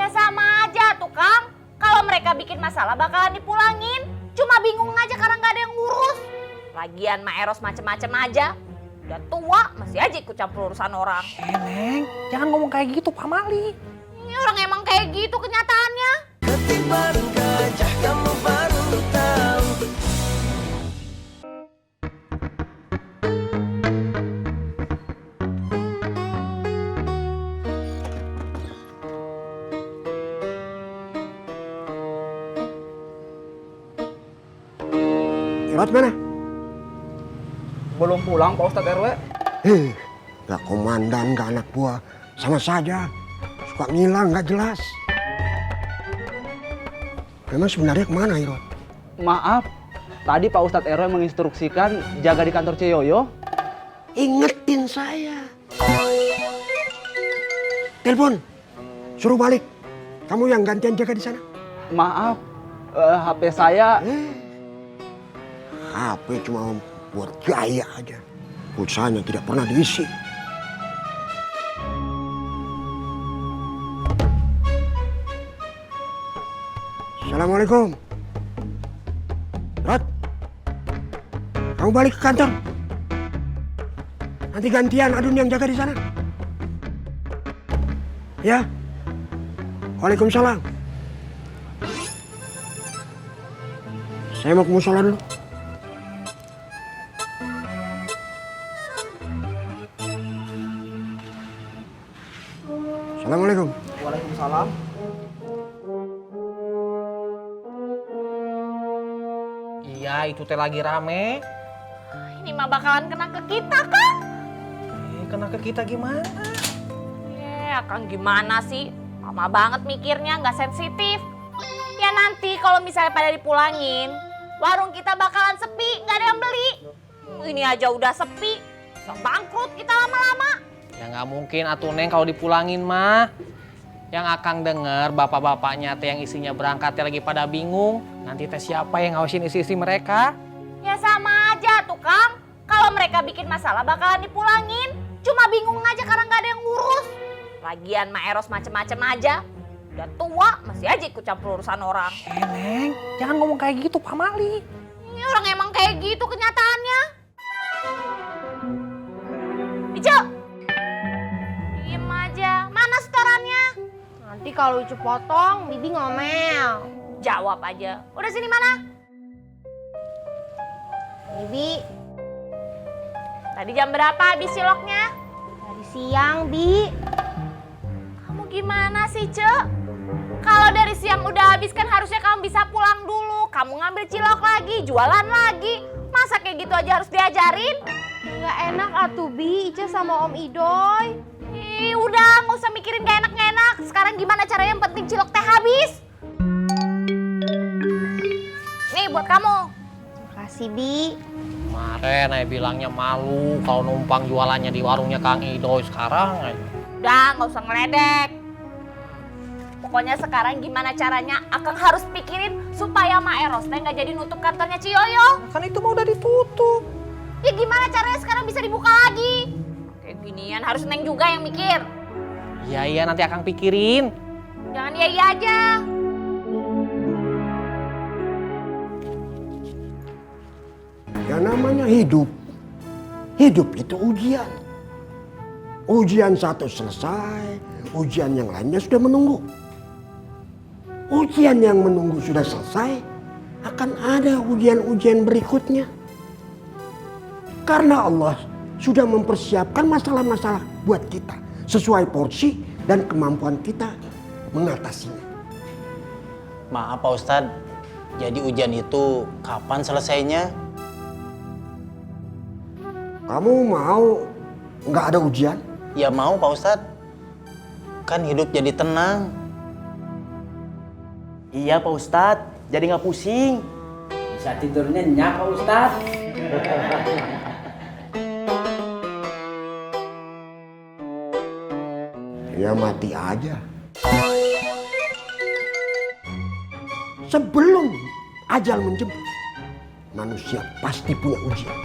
Ya sama aja tuh Kang. Kalau mereka bikin masalah bakalan dipulangin. Cuma bingung aja karena nggak ada yang ngurus. Lagian Ma Eros macem-macem aja. Udah tua masih aja ikut campur urusan orang. Neng, jangan ngomong kayak gitu Pak Mali. Ini orang emang kayak gitu kenyataannya. Ketimbang gajah kamu baru tahu. Irot mana? Belum pulang Pak Ustadz RW. Gak komandan, gak anak buah. Sama saja. Suka ngilang, gak jelas. Memang sebenarnya kemana Irot? Maaf, tadi Pak Ustadz RW menginstruksikan jaga di kantor Ciyoyo. Ingetin saya. Telepon, suruh balik. Kamu yang gantian jaga di sana. Maaf, HP saya... HP cuma buat gaya aja. Pulsanya tidak pernah diisi. Assalamualaikum. Rod, kamu balik ke kantor. Nanti gantian Adun yang jaga di sana. Ya. Waalaikumsalam. Saya mau ke musola dulu. Assalamualaikum. Waalaikumsalam. Iya, itu teh lagi rame. Ini mah bakalan kena ke kita Kang. Kena ke kita gimana? Kang gimana sih? Lama banget mikirnya, nggak sensitif. Ya nanti kalau misalnya pada dipulangin, warung kita bakalan sepi, nggak ada yang beli. Ini aja udah sepi, bisa bangkrut kita lama-lama. Ya nggak mungkin atuh Neng kalau dipulangin mah. Yang Akang denger bapak-bapaknya teh yang isinya berangkat teh lagi pada bingung. Nanti teh siapa yang ngawasin isi-isi mereka? Ya sama aja tuh Kang. Kalau mereka bikin masalah bakalan dipulangin. Cuma bingung aja karena nggak ada yang ngurus. Lagian Ma Eros macem-macem aja. Udah tua masih aja ikut campur urusan orang. Neng, jangan ngomong kayak gitu Pak Mali. Ini orang emang kayak gitu kenyataannya. Ijo, diem aja. Mana setorannya? Nanti kalau Ucup potong, Bibi ngomel. Jawab aja. Udah sini mana? Bibi, Tadi jam berapa habis ciloknya? dari siang, Bi. Kamu gimana sih, Cek? Kalau dari siang udah habis kan harusnya kamu bisa pulang dulu. Kamu ngambil cilok lagi, jualan lagi. Masa kayak gitu aja harus diajarin? Nggak enak atuh, Bi, Ica sama Om Idoy. Ih, udah nggak usah mikirin gak enak-gak enak. Sekarang gimana caranya yang penting cilok teh habis. Nih buat kamu. Makasih, Bi. Kemarin saya bilangnya malu kalau numpang jualannya di warungnya Kang Idoy. Sekarang Udah nggak usah ngeledek. Pokoknya sekarang gimana caranya Akang harus pikirin supaya Ma Eros teh nggak jadi nutup kantornya Ciyoyo. Kan itu mau udah ditutup. Ya gimana caranya sekarang bisa dibuka lagi? Kayak ginian harus Neng juga yang mikir. iya nanti Akang pikirin. Jangan iya aja. Ya namanya hidup. Hidup itu ujian. Ujian satu selesai, ujian yang lainnya sudah menunggu. Ujian yang menunggu sudah selesai, akan ada ujian-ujian berikutnya. Karena Allah sudah mempersiapkan masalah-masalah buat kita sesuai porsi dan kemampuan kita mengatasinya. Maaf Pak Ustadz, jadi ujian itu kapan selesainya? Kamu mau nggak ada ujian? Ya mau Pak Ustadz, kan hidup jadi tenang. Iya Pak Ustadz, jadi nggak pusing. Bisa tidur nyenyak Pak Ustadz. Ya mati aja. Sebelum ajal menjemput, manusia pasti punya ujian.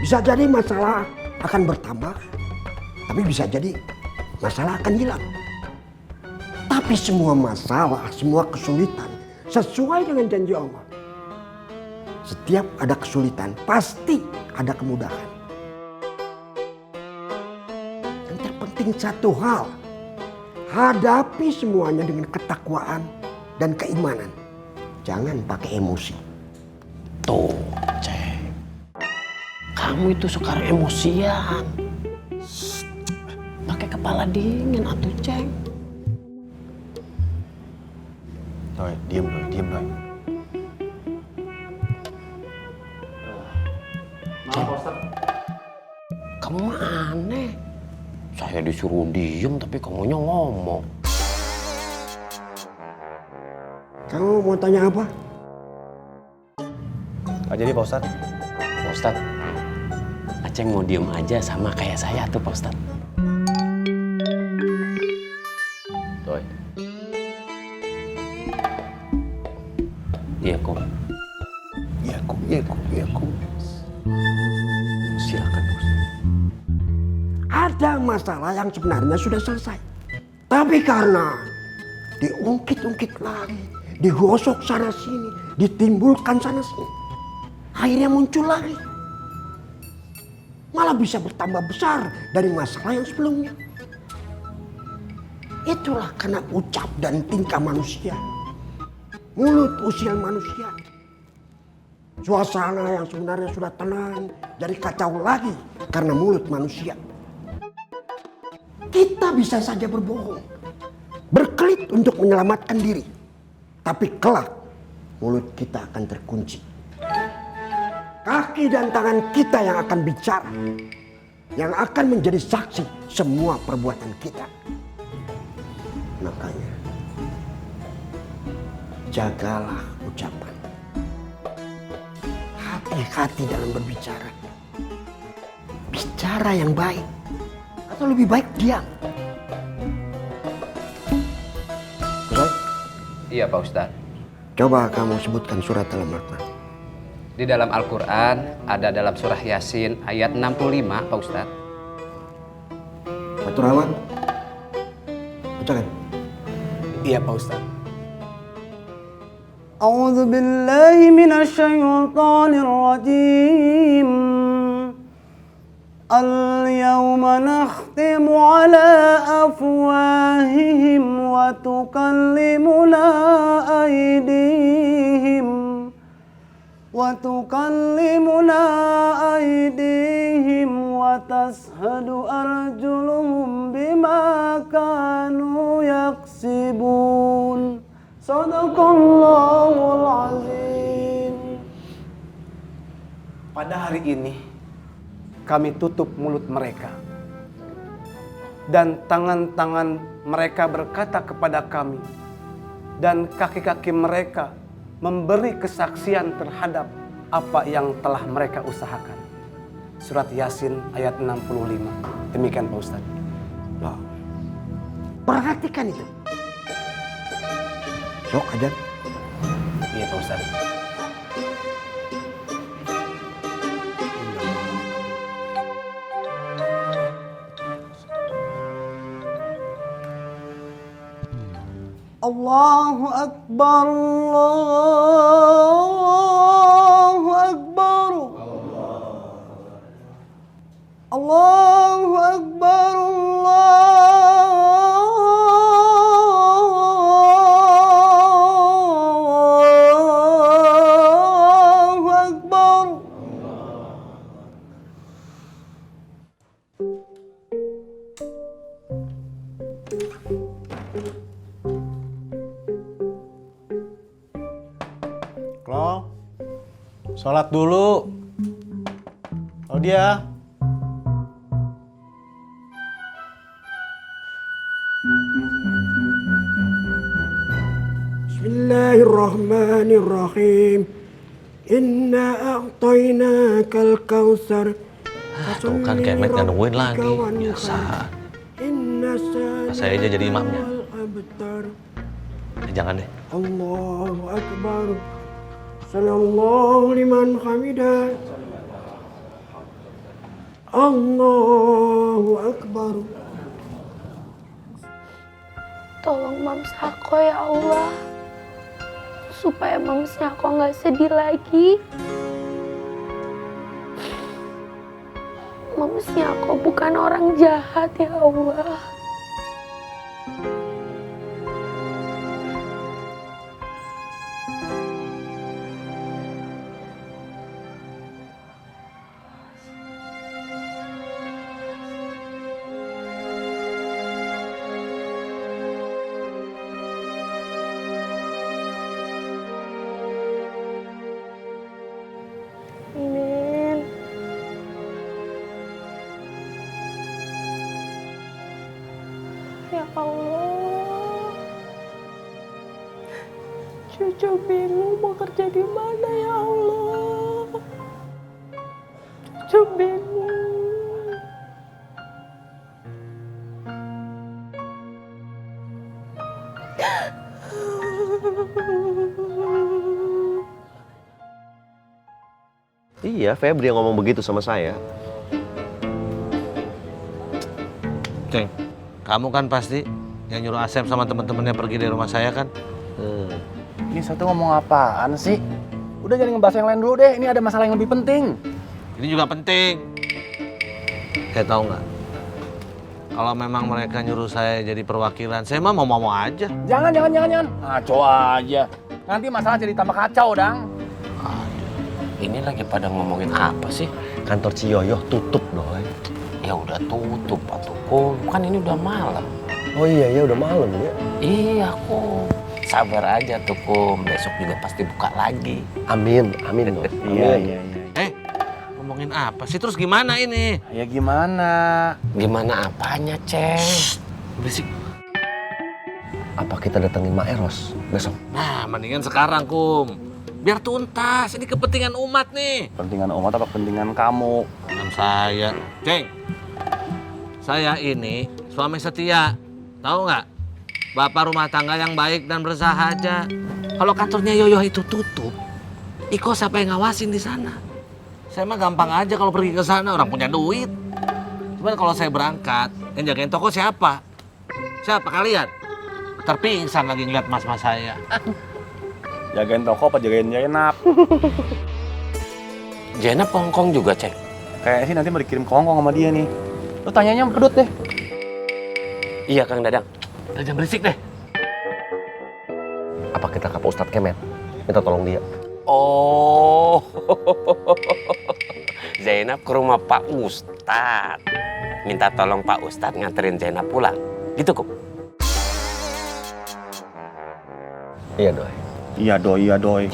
Bisa jadi masalah akan bertambah, tapi bisa jadi masalah akan hilang. Tapi semua masalah, semua kesulitan sesuai dengan janji Allah. Setiap ada kesulitan pasti ada kemudahan. Yang terpenting satu hal, hadapi semuanya dengan ketakwaan dan keimanan. Jangan pakai emosi. Tuh, Ceng. Kamu itu sekarang emosian. Pakai kepala dingin atuh, Ceng. Doi, diem doi. Kamu mah aneh. Saya disuruh diem tapi kamunya ngomong. Kamu mau tanya apa? Nggak jadi Pak Ustadz. Pak Ustadz, Aceng mau diem aja sama kayak saya tuh Pak Ustadz. Doi. Iya, Kom. Iya, Kom. Silakan, Pak Ustadz. Ada masalah yang sebenarnya sudah selesai. Tapi karena diungkit-ungkit lagi, digosok sana sini, ditimbulkan sana sini, akhirnya muncul lagi. Malah bisa bertambah besar dari masalah yang sebelumnya. Itulah karena ucap dan tingkah manusia. Mulut usil manusia. Suasana yang sebenarnya sudah tenang jadi kacau lagi karena mulut manusia. Kita bisa saja berbohong, berkelit untuk menyelamatkan diri. Tapi kelak mulut kita akan terkunci. Kaki dan tangan kita yang akan bicara, yang akan menjadi saksi semua perbuatan kita. Makanya jagalah ucapan. Hati-hati dalam berbicara. Bicara yang baik. Atau lebih baik diam. Ustaz? Iya Pak Ustadz. Coba kamu sebutkan surat dalam Al-Quran. Di dalam Al-Quran ada dalam surah Yasin ayat 65 Pak Ustadz. Fatur Rahman. Bacakan. Iya Pak Ustadz. أعوذ بالله من الشيطان الرجيم اليوم نختم على أفواههم وتكلمنا أيديهم وتشهد أرجلهم بما كانوا يكسبون Sadaqallahul azim. Pada hari ini kami tutup mulut mereka dan tangan-tangan mereka berkata kepada kami dan kaki-kaki mereka memberi kesaksian terhadap apa yang telah mereka usahakan. Surat Yasin ayat 65. Demikian Pak Ustadz. Loh. Perhatikan itu. Sok aja. Iya Pak Ustadz. Allahu Akbar, Allahu Akbar, Allahu Akbar, Allahu Akbar. Klo, sholat dulu. Oh dia. Bismillahirrahmanirrahim. Inna a'tainakal kautsar. Tuh kan kemet nggak nungguin lagi. Biasa. Saya aja jadi imamnya. Jangan deh. Allahu Akbar. Sallallahu liman hamidah. Allahu Akbar. Tolong Mams aku ya Allah. Supaya Mamsnya aku nggak sedih lagi. Mamsnya aku bukan orang jahat ya Allah. Amin. Ya Allah. Cucu bingung mau kerja di mana ya Allah. Cucu bingung. Iya, Febri yang ngomong begitu sama saya. Ceng, kamu kan pasti yang nyuruh Asep sama teman-temannya pergi dari rumah saya kan? Ini satu ngomong apaan sih? Udah jangan ngebahas yang lain dulu deh, ini ada masalah yang lebih penting. Ini juga penting. Saya tahu nggak? Kalau memang mereka nyuruh saya jadi perwakilan, saya mah mau aja. Jangan. Ngaco aja. Nanti masalah jadi tambah kacau, Dang. Ini lagi pada ngomongin apa sih? Kantor Ciyoyo tutup, Doi. Ya udah tutup, Atuh Kum. Kan ini udah malam. Oh iya, udah malam ya. Iya, Kum. Sabar aja tuh, Kum. Besok juga pasti buka lagi. Amin, Doi. Iya. Ngomongin apa sih? Terus gimana ini? Ya gimana? Gimana apanya, Ceng? Berisik. Apa kita datengin Mak Eros besok? Nah, mendingan sekarang, Kum. Biar tuntas, ini kepentingan umat nih. Kepentingan umat apa kepentingan kamu? Dengan saya. Ceng, saya ini suami setia. Tahu nggak? Bapak rumah tangga yang baik dan bersahaja. Kalau kantornya Yoyo itu tutup, Iko siapa yang ngawasin di sana? Saya mah gampang aja kalau pergi ke sana, orang punya duit. Cuman kalau saya berangkat, yang jagain toko siapa? Siapa kalian? Terpingsan lagi ngeliat mas-mas saya. Jagain toko apa jagain Zainab? Zainab Hongkong juga, Ceng. Kayaknya sih nanti mau dikirim ke Hongkong sama dia nih. Lu tanyanya pedut deh. Iya, Kang Dadang. Jangan berisik deh. Apa kita ke Pak Ustadz Kemet? Minta tolong dia. Oh, Zainab ke rumah Pak Ustadz. Minta tolong Pak Ustadz nganterin Zainab pulang. Gitu, Kum? Iya, Doi. Iya doi.